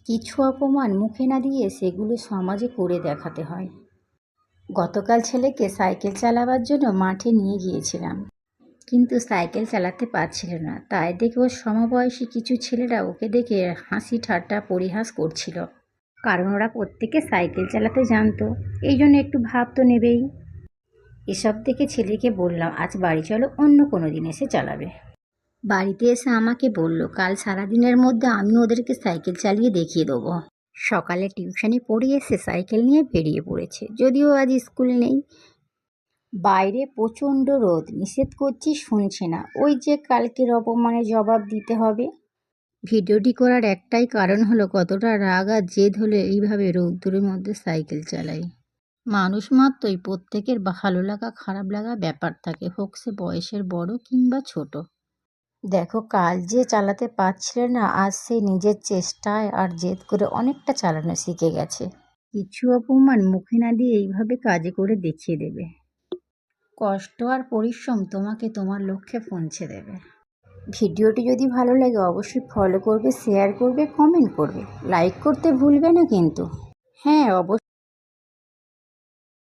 কিছু অপমান মুখে না দিয়ে সেগুলো সমাজে করে দেখাতে হয়। গতকাল ছেলেকে সাইকেল চালাবার জন্য মাঠে নিয়ে গিয়েছিলাম, কিন্তু সাইকেল চালাতে পারছিল না। তাই দেখে ওর সমবয়সী কিছু ছেলেরা ওকে দেখে হাসি ঠাট্টা পরিহাস করছিল, কারণ ওরা প্রত্যেকে সাইকেল চালাতে জানতো। এই জন্য একটু ভাব তো নেবেই। এসব দেখে ছেলেকে বললাম, আজ বাড়ি চলো, অন্য কোনো দিন এসে চালাবে। বাড়িতে এসে আমাকে বলল, কাল সারাদিনের মধ্যে আমি ওদেরকে সাইকেল চালিয়ে দেখিয়ে দেবো। সকালে টিউশনি পড়িয়ে এসে সাইকেল নিয়ে বেরিয়ে পড়েছে, যদিও আজ স্কুল নেই। বাইরে প্রচণ্ড রোদ, নিষেধ করছি শুনছে না। ওই যে কালকের অপমানের জবাব দিতে হবে। ভিডিওটি করার একটাই কারণ হলো কতটা রাগ আর জেদ হলে এইভাবে রৌদ্রের মধ্যে সাইকেল চালাই। মানুষ মাত্রই প্রত্যেকের ভালো লাগা খারাপ লাগা ব্যাপার থাকে, হোক সে বয়সের বড় কিংবা ছোট। দেখো, কাল যে চালাতে পারছিল না, আজ সে নিজের চেষ্টায় আর জেদ করে অনেকটা চালানো শিখে গেছে। কিছু অপমান মুখে না দিয়ে এইভাবে কাজে করে দেখিয়ে দেবে। কষ্ট আর পরিশ্রম তোমাকে তোমার লক্ষ্যে পৌঁছে দেবে। ভিডিওটি যদি ভালো লাগে অবশ্যই ফলো করবে, শেয়ার করবে, কমেন্ট করবে, লাইক করতে ভুলবে না কিন্তু। হ্যাঁ, অবশ্যই।